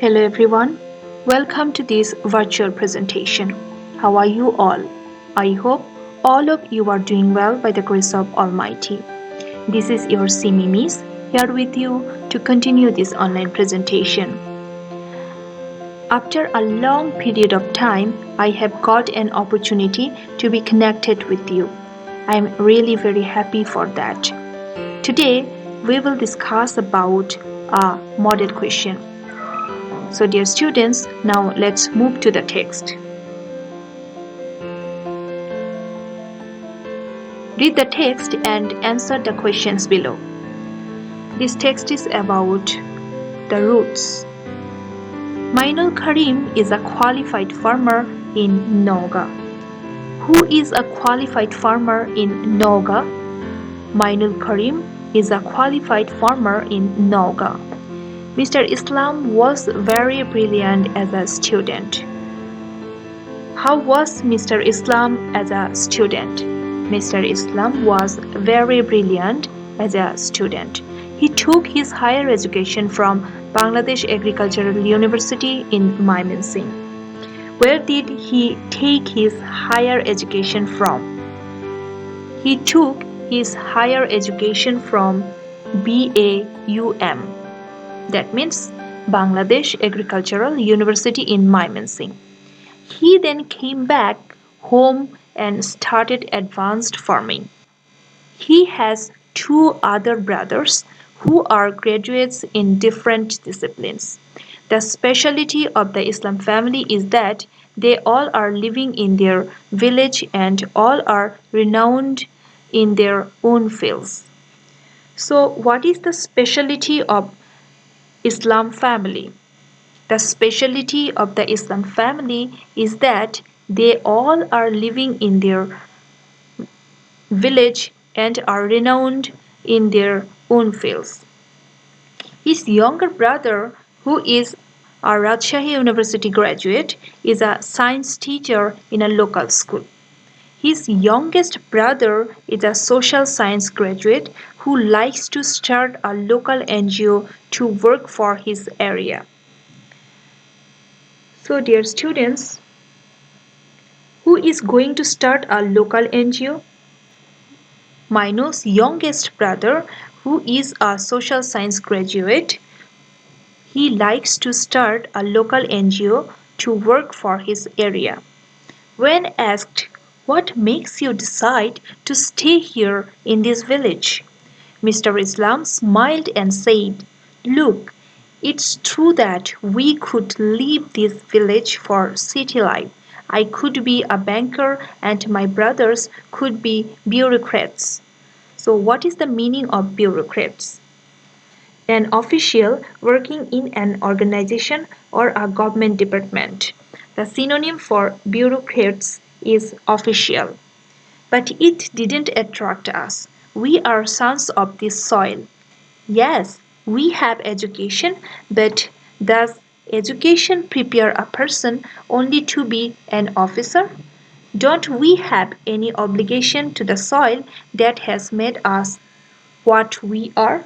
Hello everyone, welcome to this virtual presentation. How are you all? I hope all of you are doing well by the grace of Almighty. This is your Simi Miss here with you to continue this online presentation. After a long period of time, I have got an opportunity to be connected with you. I am really very happy for that. Today, we will discuss about a model question. So dear students, now let's move to the text. Read the text and answer the questions below. This text is about the roots. Mainul Karim is a qualified farmer in Noga. Who is a qualified farmer in Noga? Mainul Karim is a qualified farmer in Noga. Mr. Islam was very brilliant as a student. How was Mr. Islam as a student? Mr. Islam was very brilliant as a student. He took his higher education from Bangladesh Agricultural University in Mymensingh. Where did he take his higher education from? He took his higher education from BAUM. That means Bangladesh Agricultural University in Mymensingh. He then came back home and started advanced farming. He has two other brothers who are graduates in different disciplines. The specialty of the Islam family is that they all are living in their village and all are renowned in their own fields. So, what is the specialty of Islam family? The specialty of the Islam family is that they all are living in their village and are renowned in their own fields. His younger brother, who is a Rajshahi University graduate, is a science teacher in a local school. His youngest brother is a social science graduate who likes to start a local NGO to work for his area. So, dear students, who is going to start a local NGO? Mainul's youngest brother, who is a social science graduate, he likes to start a local NGO to work for his area. When asked, "What makes you decide to stay here in this village?" Mr. Islam smiled and said, "Look, it's true that we could leave this village for city life. I could be a banker and my brothers could be bureaucrats." So, what is the meaning of bureaucrats? An official working in an organization or a government department. The synonym for bureaucrats is official. But it didn't attract us. We are sons of this soil. Yes, we have education, but does education prepare a person only to be an officer? Don't we have any obligation to the soil that has made us what we are?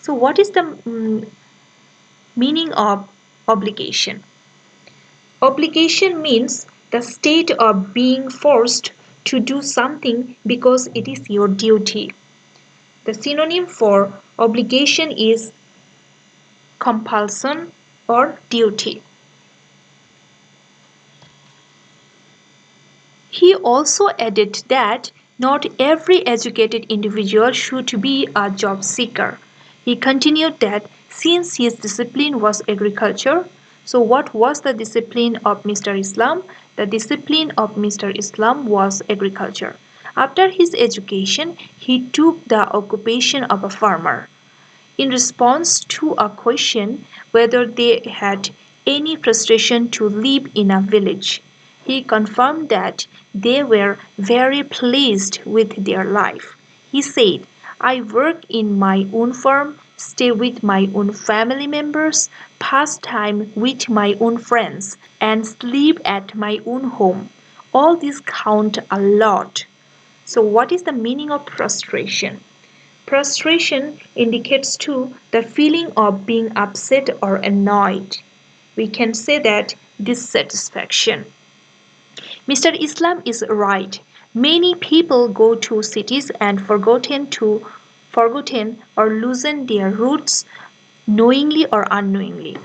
So, what is the meaning of obligation? Obligation means the state of being forced to do something because it is your duty. The synonym for obligation is compulsion or duty. He also added that not every educated individual should be a job seeker. He continued that since his discipline was agriculture, so what was the discipline of Mr. Islam? The discipline of Mr. Islam was agriculture. After his education, he took the occupation of a farmer. In response to a question whether they had any frustration to live in a village, he confirmed that they were very pleased with their life. He said, "I work in my own farm, stay with my own family members, pass time with my own friends, and sleep at my own home. All these count a lot." So, what is the meaning of frustration? Frustration indicates too the feeling of being upset or annoyed. We can say that dissatisfaction. Mr. Islam is right. Many people go to cities and forgotten or loosen their roots knowingly or unknowingly.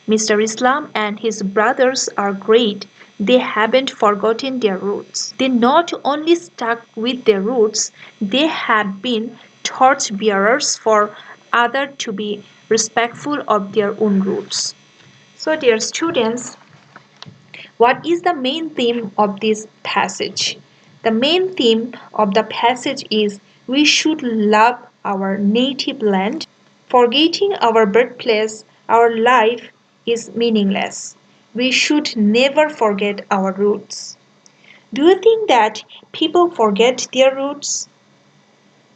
Mr. Islam and his brothers are great. They haven't forgotten their roots. They not only stuck with their roots, they have been torch bearers for others to be respectful of their own roots. So, dear students, what is the main theme of this passage? The main theme of the passage is we should love our native land. Forgetting our birthplace, our life is meaningless. We should never forget our roots. Do you think that people forget their roots?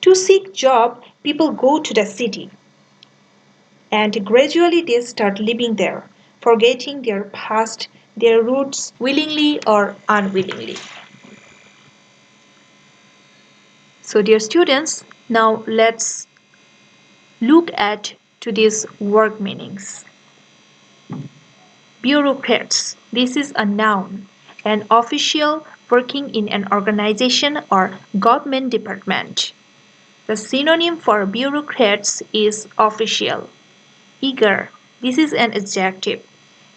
To seek job, people go to the city and gradually they start living there, forgetting their past, their roots, willingly or unwillingly. So dear students, now let's look at today's word meanings. Bureaucrats. This is a noun, an official working in an organization or government department. The synonym for bureaucrats is official. Eager. This is an adjective.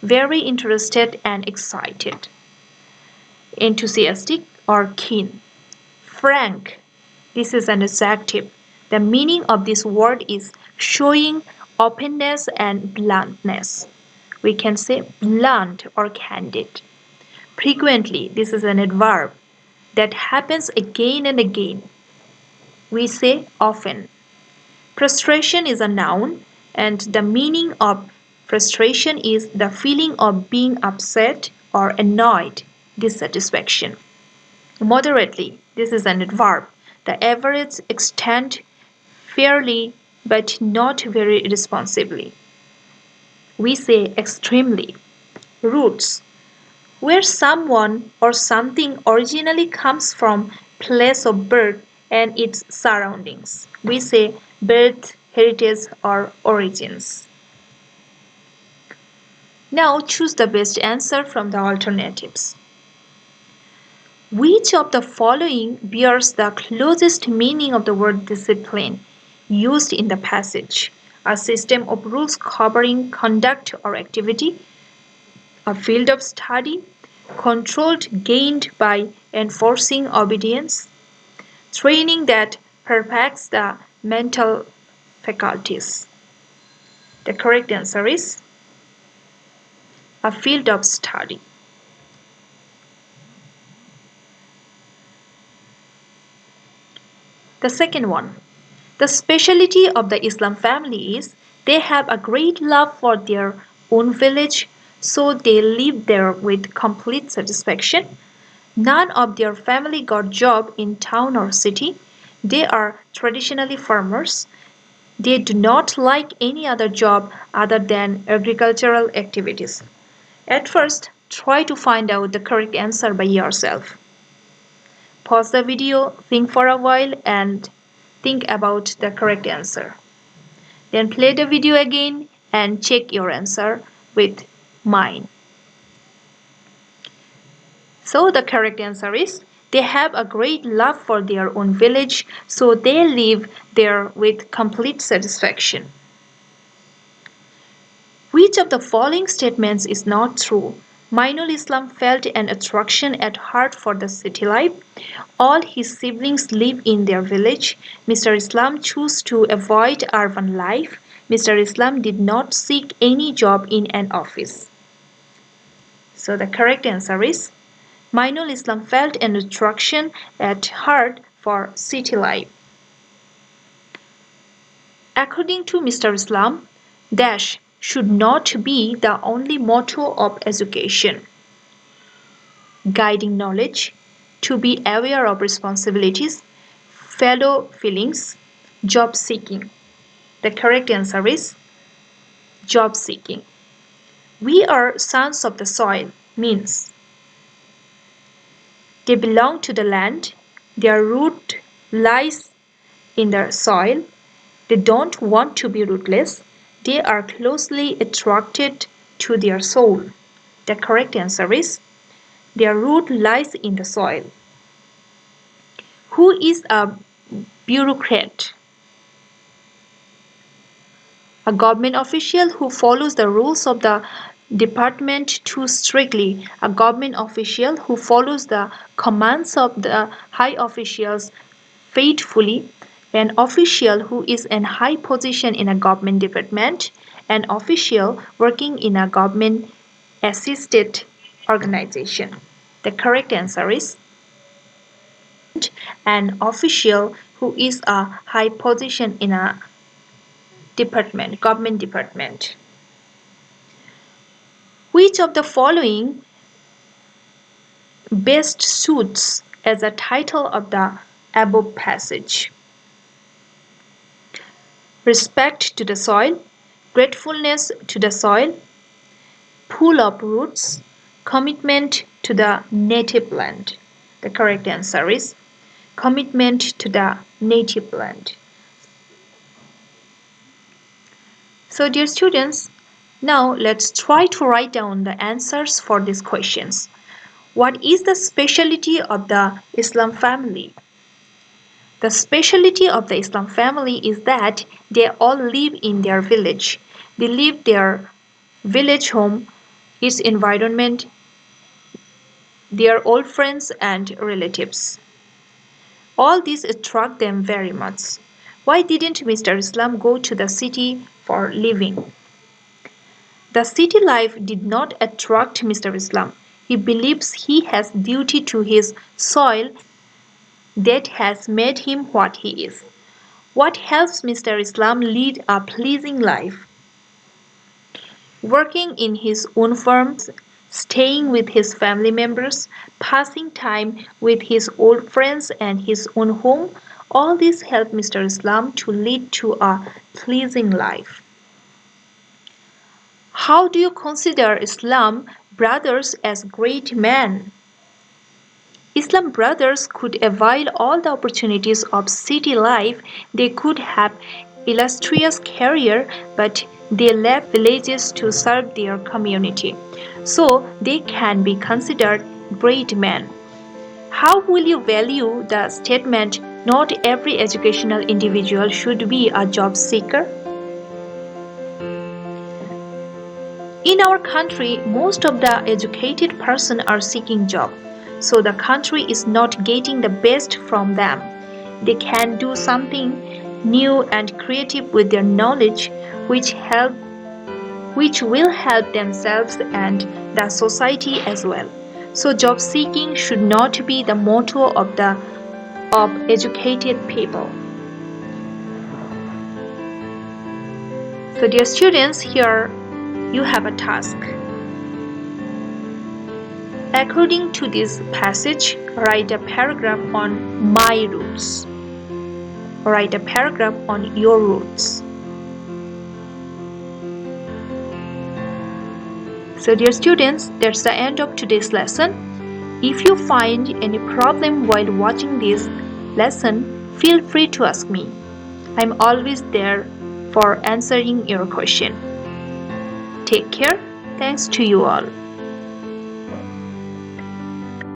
Very interested and excited. Enthusiastic or keen. Frank. This is an adjective. The meaning of this word is showing openness and bluntness. We can say blunt or candid. Frequently, this is an adverb that happens again and again. We say often. Frustration is a noun, and the meaning of frustration is the feeling of being upset or annoyed, dissatisfaction. Moderately, this is an adverb. The average extent fairly but not very responsibly. We say extremely. Roots. Where someone or something originally comes from, place of birth and its surroundings. We say birth, heritage or origins. Now choose the best answer from the alternatives. Which of the following bears the closest meaning of the word discipline used in the passage? A system of rules covering conduct or activity, a field of study, controlled gained by enforcing obedience, training that perfects the mental faculties. The correct answer is a field of study. The second one, the specialty of the Islam family is they have a great love for their own village, so they live there with complete satisfaction. None of their family got job in town or city. They are traditionally farmers. They do not like any other job other than agricultural activities. At first, try to find out the correct answer by yourself. Pause the video, think for a while, and think about the correct answer. Then play the video again and check your answer with mine. So the correct answer is they have a great love for their own village, so they live there with complete satisfaction. Which of the following statements is not true? Mainul Islam felt an attraction at heart for the city life. All his siblings live in their village. Mr. Islam chose to avoid urban life. Mr. Islam did not seek any job in an office. So the correct answer is Mainul Islam felt an attraction at heart for city life. According to Mr. Islam, dash should not be the only motto of education. Guiding knowledge, to be aware of responsibilities, fellow feelings, job seeking. The correct answer is job seeking. We are sons of the soil means they belong to the land, their root lies in the soil, they don't want to be rootless, they are closely attracted to their soul. The correct answer is their root lies in the soil. Who is a bureaucrat? A government official who follows the rules of the department too strictly. A government official who follows the commands of the high officials faithfully. An official who is in high position in a government department. An official working in a government assisted organization. The correct answer is an official who is a high position in a government department. Which of the following best suits as a title of the above passage? Respect to the soil, gratefulness to the soil, pull up roots, commitment to the native land. The correct answer is commitment to the native land. So dear students, now let's try to write down the answers for these questions. What is the specialty of the Islam family? The specialty of the Islam family is that they all live in their village. They leave their village home, its environment, their old friends and relatives. All this attract them very much. Why didn't Mr. Islam go to the city for living? The city life did not attract Mr. Islam. He believes he has duty to his soil that has made him what he is. What helps Mr. Islam lead a pleasing life? Working in his own firm, staying with his family members, passing time with his old friends and his own home, all this help Mr. Islam to lead to a pleasing life. How do you consider Islam brothers as great men? Islam brothers could avail all the opportunities of city life. They could have illustrious career, but they left villages to serve their community. So they can be considered great men. How will you value the statement, not every educational individual should be a job seeker? In our country, most of the educated persons are seeking job. So the country is not getting the best from them. They can do something new and creative with their knowledge which will help themselves and the society as well. So job seeking should not be the motto of educated people. So dear students, here you have a task. According to this passage, write a paragraph on my roots. Write a paragraph on your roots. So dear students, that's the end of today's lesson. If you find any problem while watching this lesson, feel free to ask me. I'm always there for answering your question. Take care. Thanks to you all.